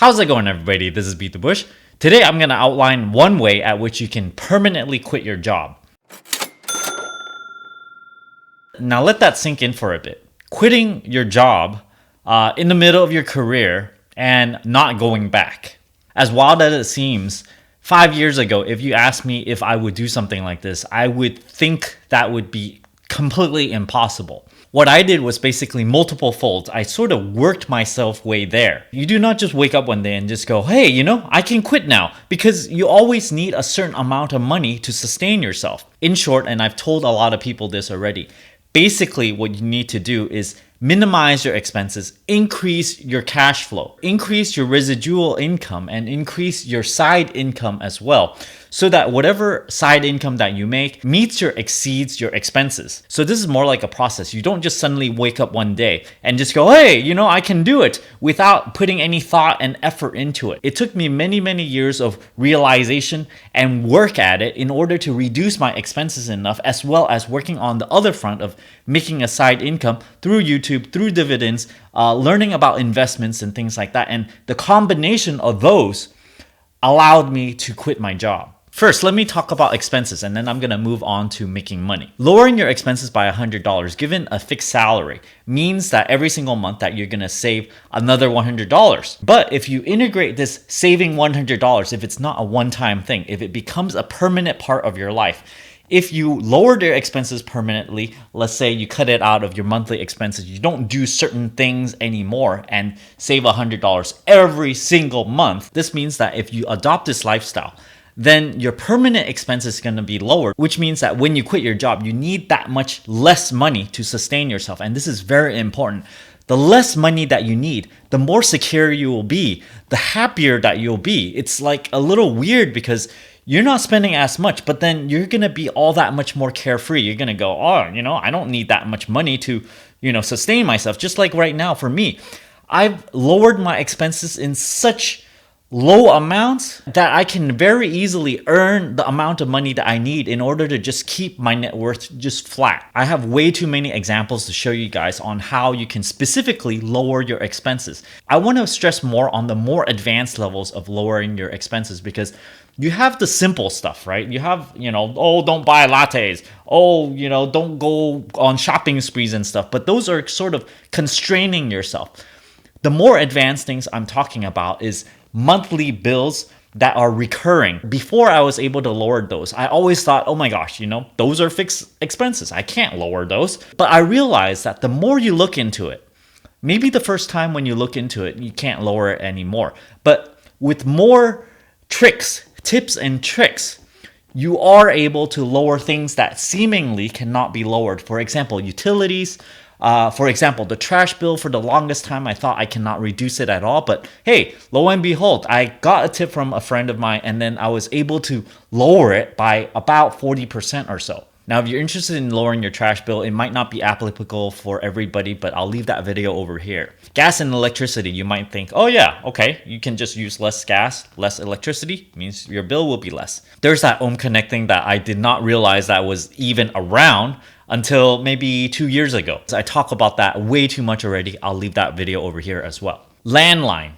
How's it going, everybody? This is BeatTheBush. Today I'm going to outline one way at which you can permanently quit your job. Now let that sink in for a bit. Quitting your job in the middle of your career and not going back. As wild as it seems, 5 years ago, if you asked me if I would do something like this, I would think that would be completely impossible. What I did was basically multiple folds. I sort of worked myself way there. You do not just wake up one day and just go, hey, I can quit now, because you always need a certain amount of money to sustain yourself. In short, and I've told a lot of people this already, basically what you need to do is minimize your expenses, increase your cash flow, increase your residual income, and increase your side income as well, so that whatever side income that you make meets or exceeds your expenses. So this is more like a process. You don't just suddenly wake up one day and just go, hey, I can do it, without putting any thought and effort into it. It took me many years of realization and work at it in order to reduce my expenses enough, as well as working on the other front of making a side income through YouTube, through dividends, learning about investments and things like that. And the combination of those allowed me to quit my job. First, let me talk about expenses, and then I'm going to move on to making money. Lowering your expenses by $100 given a fixed salary means that every single month that you're going to save another $100. But if you integrate this saving $100, if it's not a one-time thing, if it becomes a permanent part of your life, if you lowered your expenses permanently, let's say you cut it out of your monthly expenses, you don't do certain things anymore and save $100 every single month, this means that if you adopt this lifestyle, then your permanent expense is going to be lower, which means that when you quit your job, you need that much less money to sustain yourself. And this is very important. The less money that you need, the more secure you will be, the happier that you'll be. It's like a little weird because you're not spending as much, but then you're going to be all that much more carefree. You're going to go, I don't need that much money to, sustain myself. Just like right now for me, I've lowered my expenses in such low amounts that I can very easily earn the amount of money that I need in order to just keep my net worth just flat. I have way too many examples to show you guys on how you can specifically lower your expenses. I want to stress more on the more advanced levels of lowering your expenses, because you have the simple stuff, right? You have, don't buy lattes. Don't go on shopping sprees and stuff. But those are sort of constraining yourself. The more advanced things I'm talking about is monthly bills that are recurring. Before I was able to lower those, I always thought, oh my gosh, those are fixed expenses. I can't lower those. But I realized that the more you look into it, maybe the first time when you look into it, you can't lower it anymore. But with more tips and tricks, you are able to lower things that seemingly cannot be lowered. For example, utilities. For example, the trash bill, for the longest time, I thought I cannot reduce it at all. But hey, lo and behold, I got a tip from a friend of mine, and then I was able to lower it by about 40% or so. Now, if you're interested in lowering your trash bill, it might not be applicable for everybody, but I'll leave that video over here. Gas and electricity, you might think, oh yeah, okay, you can just use less gas, less electricity, means your bill will be less. There's that Ohm Connect thing that I did not realize that was even around until maybe 2 years ago. So I talk about that way too much already. I'll leave that video over here as well. Landline.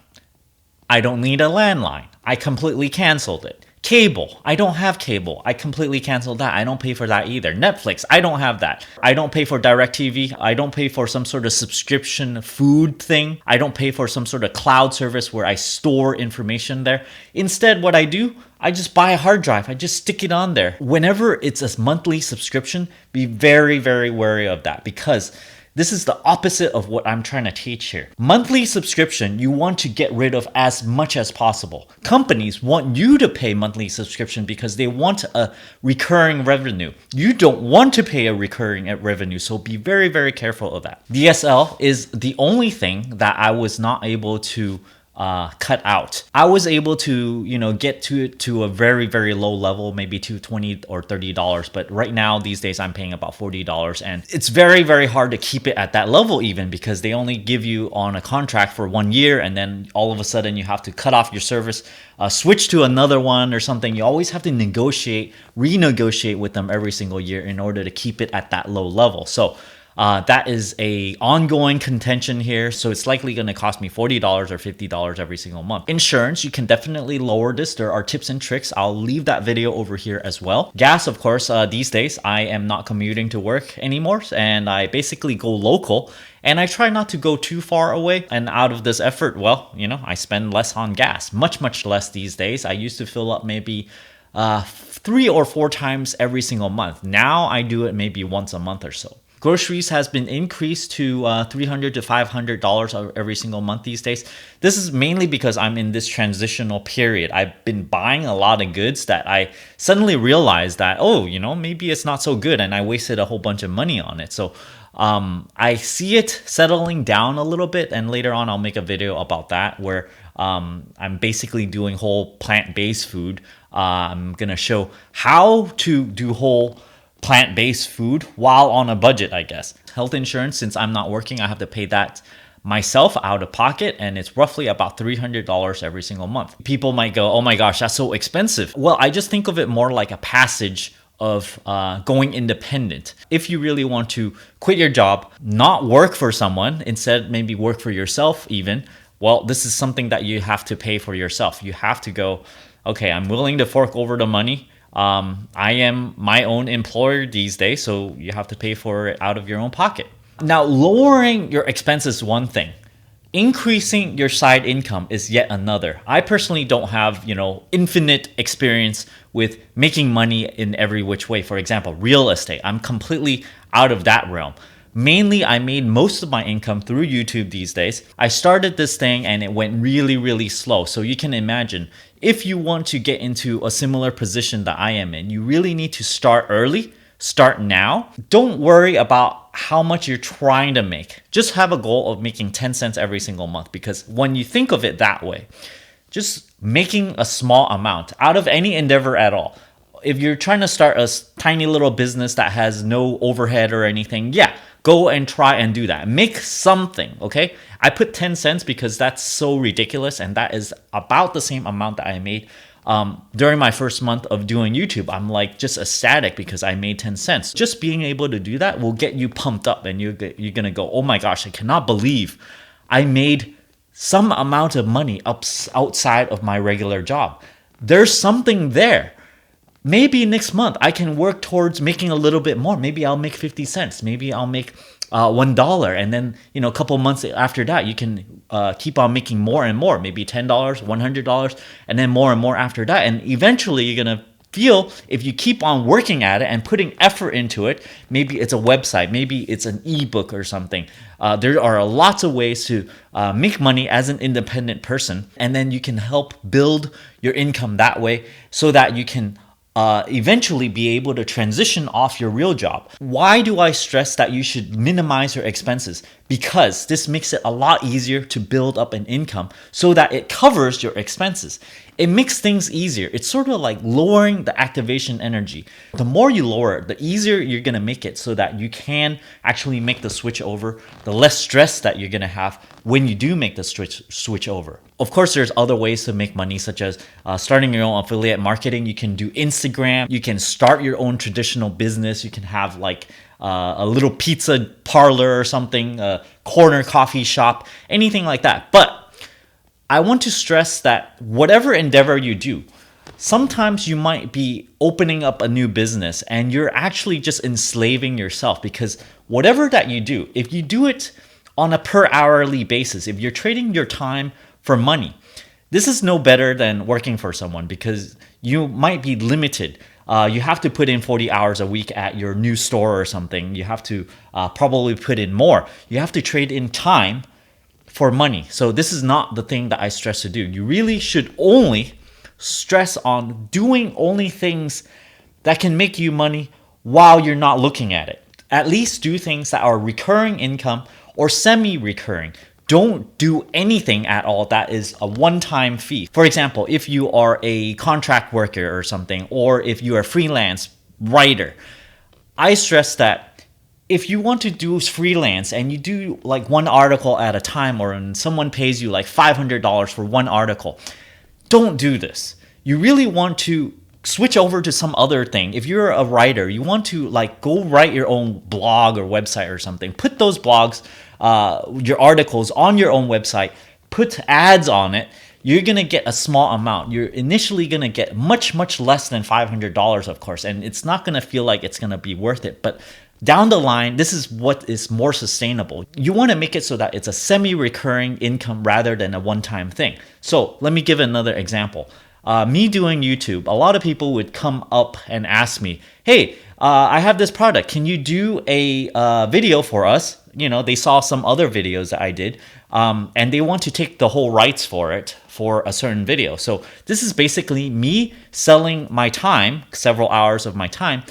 I don't need a landline. I completely canceled it. Cable. I don't have cable. I completely canceled that. I don't pay for that either. Netflix. I don't have that. I don't pay for DirecTV. I don't pay for some sort of subscription food thing. I don't pay for some sort of cloud service where I store information there. Instead, what I do, I just buy a hard drive. I just stick it on there. Whenever it's a monthly subscription, be very wary of that, because this is the opposite of what I'm trying to teach here. Monthly subscription, you want to get rid of as much as possible. Companies want you to pay monthly subscription because they want a recurring revenue. You don't want to pay a recurring revenue, so be very careful of that. DSL is the only thing that I was not able to cut out. I was able to, get to a very low level, maybe to $20 or $30. But right now, these days, I'm paying about $40. And it's very hard to keep it at that level even, because they only give you on a contract for 1 year. And then all of a sudden you have to cut off your service, switch to another one or something. You always have to renegotiate with them every single year in order to keep it at that low level. So That is a ongoing contention here, so it's likely going to cost me $40 or $50 every single month. Insurance, you can definitely lower this. There are tips and tricks. I'll leave that video over here as well. Gas, of course, these days I am not commuting to work anymore, and I basically go local, and I try not to go too far away. And out of this effort, well, I spend less on gas, much less these days. I used to fill up maybe 3 or 4 times every single month. Now I do it maybe once a month or so. Groceries has been increased to $300 to $500 every single month these days. This is mainly because I'm in this transitional period. I've been buying a lot of goods that I suddenly realized that, maybe it's not so good, and I wasted a whole bunch of money on it. So I see it settling down a little bit, and later on I'll make a video about that where I'm basically doing whole plant-based food. I'm gonna show how to do whole plant-based food while on a budget, I guess. Health insurance, since I'm not working, I have to pay that myself out of pocket, and it's roughly about $300 every single month. People might go, oh my gosh, that's so expensive. Well, I just think of it more like a passage of going independent. If you really want to quit your job, not work for someone, instead maybe work for yourself even, well, this is something that you have to pay for yourself. You have to go, okay, I'm willing to fork over the money. I am my own employer these days, so you have to pay for it out of your own pocket. Now, lowering your expenses is one thing. Increasing your side income is yet another. I personally don't have, infinite experience with making money in every which way. For example, real estate. I'm completely out of that realm. Mainly, I made most of my income through YouTube these days. I started this thing and it went really slow. So you can imagine, if you want to get into a similar position that I am in, you really need to start early, start now. Don't worry about how much you're trying to make. Just have a goal of making 10 cents every single month, because when you think of it that way, just making a small amount out of any endeavor at all. If you're trying to start a tiny little business that has no overhead or anything, yeah, go and try and do that. Make something, okay? I put 10 cents because that's so ridiculous, and that is about the same amount that I made during my first month of doing YouTube. I'm like just ecstatic because I made 10 cents. Just being able to do that will get you pumped up, and you're gonna go, oh my gosh, I cannot believe I made some amount of money outside of my regular job. There's something there. Maybe next month I can work towards making a little bit more. Maybe I'll make 50 cents. Maybe I'll make $1. And then, a couple months after that, you can keep on making more and more. Maybe $10, $100, and then more and more after that. And eventually you're going to feel, if you keep on working at it and putting effort into it, maybe it's a website, maybe it's an ebook or something. There are lots of ways to make money as an independent person. And then you can help build your income that way so that you can eventually be able to transition off your real job. Why do I stress that you should minimize your expenses? Because this makes it a lot easier to build up an income so that it covers your expenses. It makes things easier. It's sort of like lowering the activation energy. The more you lower it, the easier you're going to make it so that you can actually make the switch over, the less stress that you're going to have when you do make the switch over. Of course, there's other ways to make money, such as starting your own affiliate marketing. You can do Instagram. You can start your own traditional business. You can have like a little pizza parlor or something, a corner coffee shop, anything like that. But I want to stress that whatever endeavor you do, sometimes you might be opening up a new business and you're actually just enslaving yourself, because whatever that you do, if you do it on a per hourly basis, if you're trading your time for money, this is no better than working for someone, because you might be limited. You have to put in 40 hours a week at your new store or something. You have to probably put in more. You have to trade in time for money. So this is not the thing that I stress to do. You really should only stress on doing only things that can make you money while you're not looking at it. At least do things that are recurring income or semi-recurring. Don't do anything at all that is a one-time fee. For example, if you are a contract worker or something, or if you are a freelance writer, I stress that if you want to do freelance and you do like one article at a time, or when someone pays you like $500 for one article, don't do this. You really want to switch over to some other thing. If you're a writer, you want to like go write your own blog or website or something. Put those blogs, your articles on your own website. Put ads on it. You're gonna get a small amount. You're initially gonna get much less than $500, of course, and it's not gonna feel like it's gonna be worth it. But down the line, this is what is more sustainable. You want to make it so that it's a semi-recurring income rather than a one-time thing. So let me give another example. Me doing YouTube, a lot of people would come up and ask me, hey, I have this product. Can you do a video for us? You know, they saw some other videos that I did, and they want to take the whole rights for it for a certain video. So this is basically me selling my time, several hours of my time,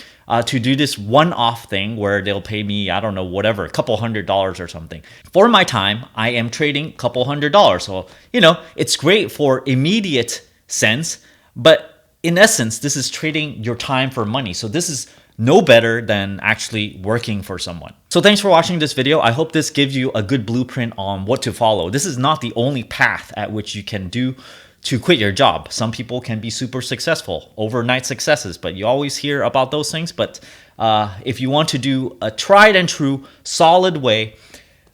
to do this one-off thing where they'll pay me, I don't know, whatever, a couple $100s or something. For my time, I am trading a couple $100. So, you know, it's great for immediate sense, but in essence, this is trading your time for money. So this is no better than actually working for someone. So thanks for watching this video. I hope this gives you a good blueprint on what to follow. This is not the only path at which you can do to quit your job. Some people can be super successful, overnight successes, but you always hear about those things. But if you want to do a tried and true, solid way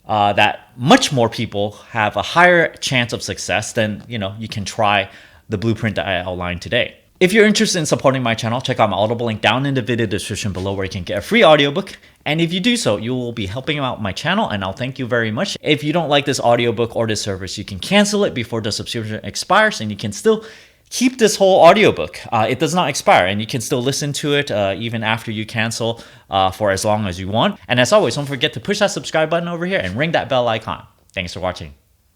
that much more people have a higher chance of success, then you can try the blueprint that I outlined today. If you're interested in supporting my channel, check out my Audible link down in the video description below where you can get a free audiobook. And if you do so, you will be helping out my channel and I'll thank you very much. If you don't like this audiobook or this service, you can cancel it before the subscription expires and you can still keep this whole audiobook. It does not expire and you can still listen to it even after you cancel for as long as you want. And as always, don't forget to push that subscribe button over here and ring that bell icon. Thanks for watching.